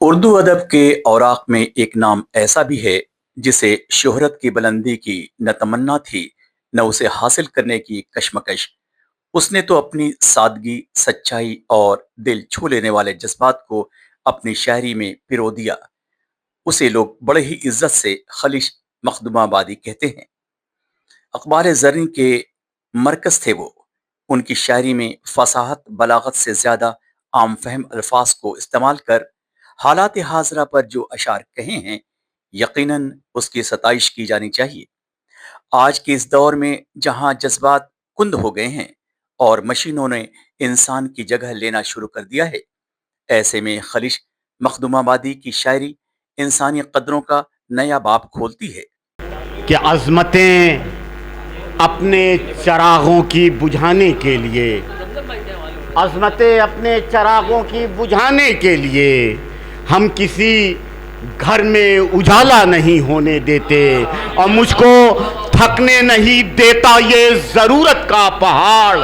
اردو ادب کے اوراق میں ایک نام ایسا بھی ہے جسے شہرت کی بلندی کی نہ تمنا تھی نہ اسے حاصل کرنے کی کشمکش۔ اس نے تو اپنی سادگی، سچائی اور دل چھو لینے والے جذبات کو اپنی شاعری میں پرو دیا۔ اسے لوگ بڑے ہی عزت سے خلیش مخدوم آبادی کہتے ہیں۔ اخبار زرین کے مرکز تھے وہ۔ ان کی شاعری میں فصاحت، بلاغت سے زیادہ عام فہم الفاظ کو استعمال کر حالات حاضرہ پر جو اشعار کہے ہیں، یقیناً اس کی ستائش کی جانی چاہیے۔ آج کے اس دور میں جہاں جذبات کند ہو گئے ہیں اور مشینوں نے انسان کی جگہ لینا شروع کر دیا ہے، ایسے میں خلیش مخدوم آبادی کی شاعری انسانی قدروں کا نیا باب کھولتی ہے۔ کہ عظمتیں اپنے چراغوں کی بجھانے کے لیے، عظمتیں اپنے چراغوں کی بجھانے کے لیے ہم کسی گھر میں اجالا نہیں ہونے دیتے، اور مجھ کو تھکنے نہیں دیتا یہ ضرورت کا پہاڑ،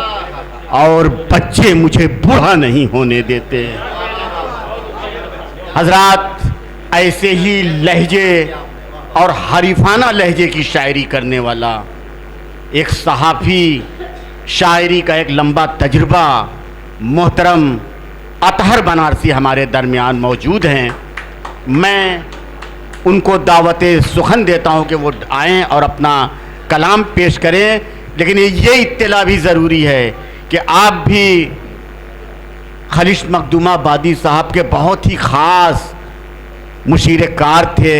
اور بچے مجھے بوڑھا نہیں ہونے دیتے۔ حضرات، ایسے ہی لہجے اور حریفانہ لہجے کی شاعری کرنے والا ایک صحافی، شاعری کا ایک لمبا تجربہ، محترم اطہر بنارسی ہمارے درمیان موجود ہیں۔ میں ان کو دعوت سخن دیتا ہوں کہ وہ آئیں اور اپنا کلام پیش کریں، لیکن یہ اطلاع بھی ضروری ہے کہ آپ بھی خلیش مخدوم آبادی صاحب کے بہت ہی خاص مشیر کار تھے۔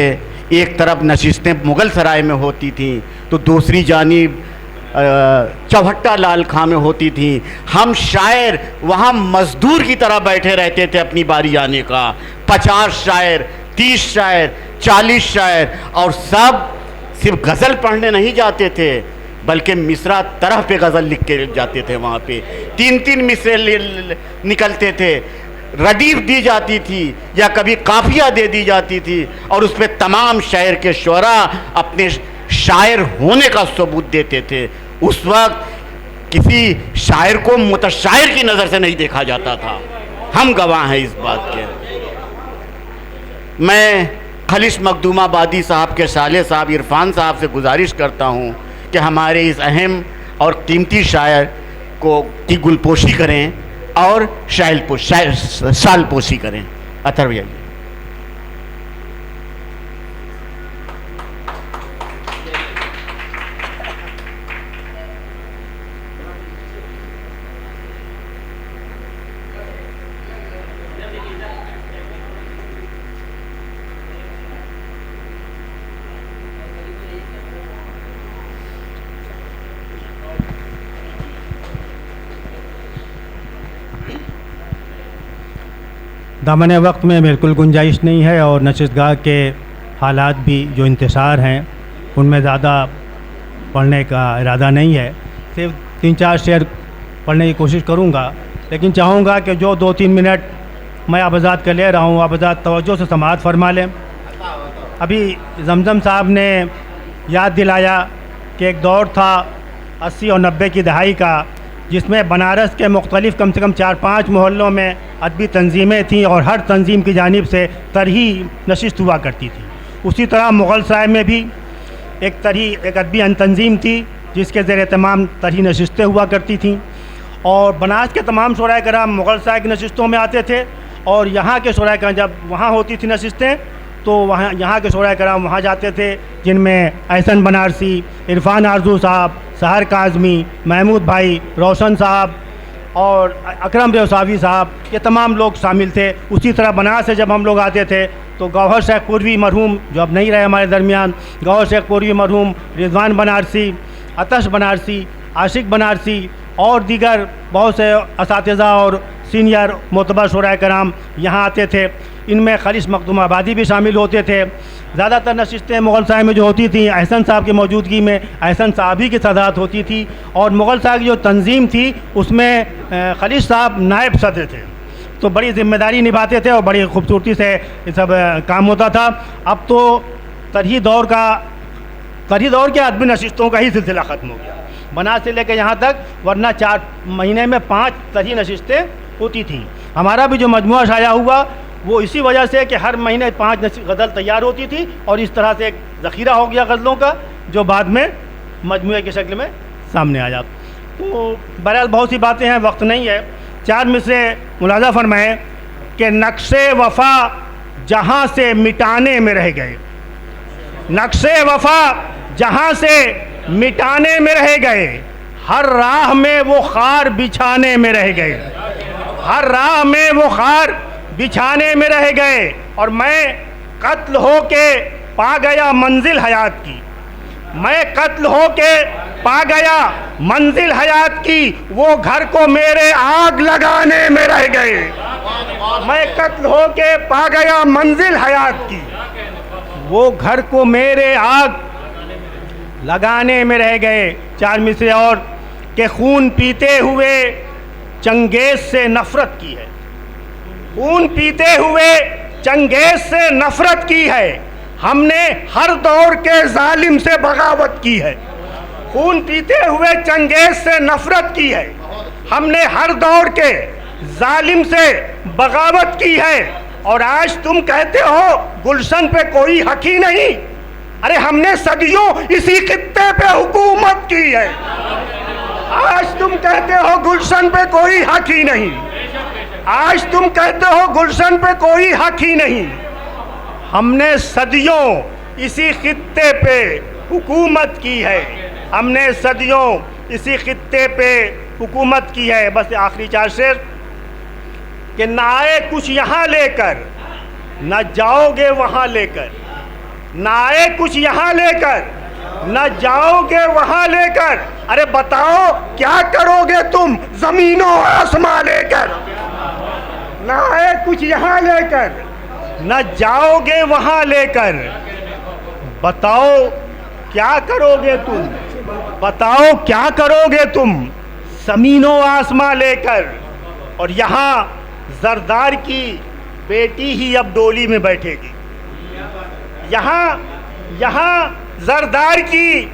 ایک طرف نشستیں مغل سرائے میں ہوتی تھیں تو دوسری جانب چوہٹہ لال خاں میں ہوتی تھیں۔ ہم شاعر وہاں مزدور کی طرح بیٹھے رہتے تھے اپنی باری آنے کا، 50 شاعر، 30 شاعر، 40 شاعر، اور سب صرف غزل پڑھنے نہیں جاتے تھے بلکہ مصرع طرح پہ غزل لکھ کے جاتے تھے۔ وہاں پہ 3 مصرے نکلتے تھے، ردیف دی جاتی تھی یا کبھی قافیہ دے دی جاتی تھی، اور اس پہ تمام شہر کے شعراء اپنے شاعر ہونے کا ثبوت دیتے تھے۔ اس وقت کسی شاعر کو متشاعر کی نظر سے نہیں دیکھا جاتا تھا، ہم گواہ ہیں اس بات کے۔ میں خلیش مخدوم آبادی صاحب کے سالے صاحب عرفان صاحب سے گزارش کرتا ہوں کہ ہمارے اس اہم اور قیمتی شاعر کی گلپوشی کریں اور شال پوشی کریں۔ اطہر بھیا، دامن وقت میں بالکل گنجائش نہیں ہے، اور نشست گاہ کے حالات بھی جو انتشار ہیں ان میں زیادہ پڑھنے کا ارادہ نہیں ہے۔ صرف 3-4 شعر پڑھنے کی کوشش کروں گا، لیکن چاہوں گا کہ جو 2-3 منٹ میں آپ حضرات کا لے رہا ہوں، آپ حضرات توجہ سے سماعت فرما لیں۔ ابھی زمزم صاحب نے یاد دلایا کہ ایک دور تھا 80 اور 90 کی دہائی کا، جس میں بنارس کے مختلف کم سے کم 4-5 محلوں میں ادبی تنظیمیں تھیں، اور ہر تنظیم کی جانب سے طرحی نشست ہوا کرتی تھی۔ اسی طرح مغل سرائے میں بھی ایک ادبی تنظیم تھی جس کے زیر اہتمام طرحی نشستیں ہوا کرتی تھیں، اور بنارس کے تمام شعراء کرام مغل سرائے کی نشستوں میں آتے تھے، اور یہاں کے شعراء کرام جب وہاں ہوتی تھی نشستیں تو یہاں کے شعراء کرام وہاں جاتے تھے، جن میں احسن بنارسی، عرفان آرزو صاحب، سحر کاظمی، محمود بھائی، روشن صاحب اور اکرم ریوساوی صاحب، یہ تمام لوگ شامل تھے۔ اسی طرح بنارس سے جب ہم لوگ آتے تھے تو گوہر شیخ پوروی مرحوم، جو اب نہیں رہے ہمارے درمیان، گوہر شیخ پوروی مرحوم، رضوان بنارسی، آتش بنارسی، عاشق بنارسی اور دیگر بہت سے اساتذہ اور سینئر معتبر شعراء کرام یہاں آتے تھے۔ ان میں خلیش مخدوم آبادی بھی شامل ہوتے تھے۔ زیادہ تر نشستیں مغل سرائے میں جو ہوتی تھیں، احسن صاحب کی موجودگی میں احسن صاحب ہی کی صدارت ہوتی تھی، اور مغل سرائے کی جو تنظیم تھی اس میں خلیش صاحب نائب صدر تھے، تو بڑی ذمہ داری نبھاتے تھے اور بڑی خوبصورتی سے یہ سب کام ہوتا تھا۔ اب تو طرحی دور کے ادبی نشستوں کا ہی سلسلہ ختم ہو گیا، بنارس سے لے کے یہاں تک، ورنہ 4 مہینے میں 5 طرحی نشستیں ہوتی تھیں۔ ہمارا بھی جو مجموعہ شائع ہوا وہ اسی وجہ سے کہ ہر مہینے 5 غزل تیار ہوتی تھی اور اس طرح سے ایک ذخیرہ ہو گیا غزلوں کا جو بعد میں مجموعے کی شکل میں سامنے آیا. تو بہرحال بہت سی باتیں ہیں, وقت نہیں ہے. 4 مصرے ملاحظہ فرمائیں کہ نقش وفا جہاں سے مٹانے میں رہ گئے, نقش وفا جہاں سے مٹانے میں رہ گئے, ہر راہ میں وہ خار بچھانے میں رہ گئے, ہر راہ میں وہ خار بچھانے میں رہ گئے, اور میں قتل ہو کے پا گیا منزل حیات کی, میں قتل ہو کے پا گیا منزل حیات کی, وہ گھر کو میرے آگ لگانے میں رہ گئے, میں قتل ہو کے پا گیا منزل حیات کی, وہ گھر کو میرے آگ لگانے میں رہ گئے. 4 مصرے اور کہ خون پیتے ہوئے چنگیز سے نفرت کی ہے, خون پیتے ہوئے چنگیز سے نفرت کی ہے, ہم نے ہر دور کے ظالم سے بغاوت کی ہے, خون پیتے ہوئے چنگیز سے نفرت کی ہے, ہم نے ہر دور کے ظالم سے بغاوت کی ہے, اور آج تم کہتے ہو گلشن پہ کوئی حق ہی نہیں. ارے ہم نے صدیوں اسی خطے پہ حکومت کی ہے, آج تم کہتے ہو گلشن پہ کوئی حق ہی نہیں, آج تم کہتے ہو گلشن پہ کوئی حق ہی نہیں. ہم نے صدیوں اسی خطے پہ حکومت کی ہے, ہم نے صدیوں اسی خطے پہ حکومت کی ہے. بس آخری 4 شعر کہ نہ آئے کچھ یہاں لے کر نہ جاؤ گے وہاں لے کر, نہ آئے کچھ یہاں لے کر نہ جاؤ گے وہاں لے کر, ارے بتاؤ کیا کرو گے تم زمین و آسمان لے کر, نہ آئے کچھ یہاں لے کر نہ جاؤ گے وہاں لے کر, بتاؤ کیا کرو گے تم, بتاؤ کیا کرو گے تم زمین و آسمان لے کر. اور یہاں زردار کی بیٹی ہی اب ڈولی میں بیٹھے گی, یہاں زردار کی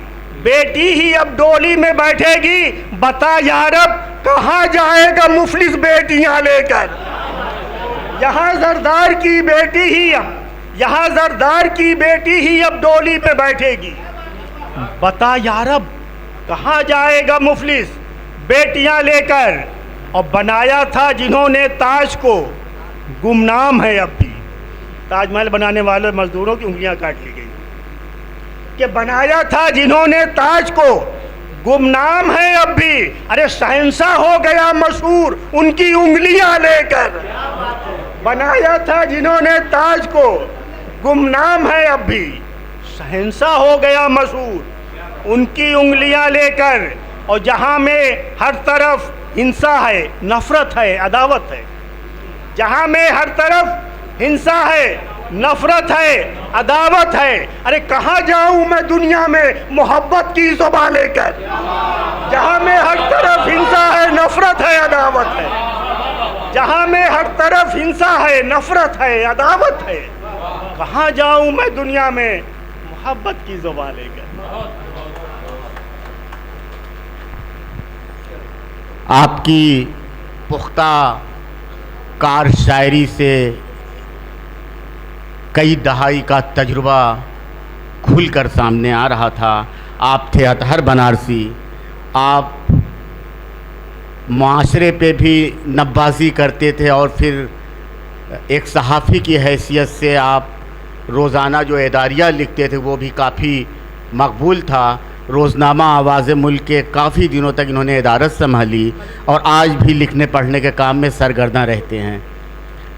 بیٹی ہی اب ڈولی میں بیٹھے گی, بتا یارب کہاں جائے گا مفلس بیٹیاں لے کر. یہاں زردار کی بیٹی ہی یہاں زردار کی بیٹی ہی اب ڈولی پہ بیٹھے گی, بتا یارب کہاں جائے گا مفلس بیٹیاں لے کر. اور بنایا تھا جنہوں نے تاج کو گمنام ہے اب بھی, تاج محل بنانے والے مزدوروں کی انگلیاں کاٹ لی گئی, کہ بنایا تھا جنہوں نے تاج کو گمنام ہے اب بھی, ارے شہنشاہ ہو گیا مشہور ان کی انگلیاں لے کر. بنایا تھا جنہوں نے تاج کو گمنام ہے اب بھی, شہنشاہ ہو گیا مشہور ان کی انگلیاں لے کر. اور جہاں میں ہر طرف ہنسا ہے, نفرت ہے, عداوت ہے, جہاں میں ہر طرف ہنسا ہے, نفرت ہے, عداوت ہے, ارے کہاں جاؤں میں دنیا میں محبت کی زبان لے کر. جہاں میں ہر طرف ہنسا ہے, نفرت ہے, عداوت ہے, جہاں میں ہر طرف ہنسا ہے, نفرت ہے, عداوت ہے, کہاں جاؤں میں دنیا میں محبت کی زبان لے کر. آپ کی پختہ کار شاعری سے کئی دہائی کا تجربہ کھل کر سامنے آ رہا تھا. آپ تھے اطہر بنارسی, آپ معاشرے پہ بھی نبازی کرتے تھے, اور پھر ایک صحافی کی حیثیت سے آپ روزانہ جو اداریہ لکھتے تھے وہ بھی کافی مقبول تھا. روزنامہ آواز ملک کے کافی دنوں تک انہوں نے ادارت سنبھالی, اور آج بھی لکھنے پڑھنے کے کام میں سرگرداں رہتے ہیں.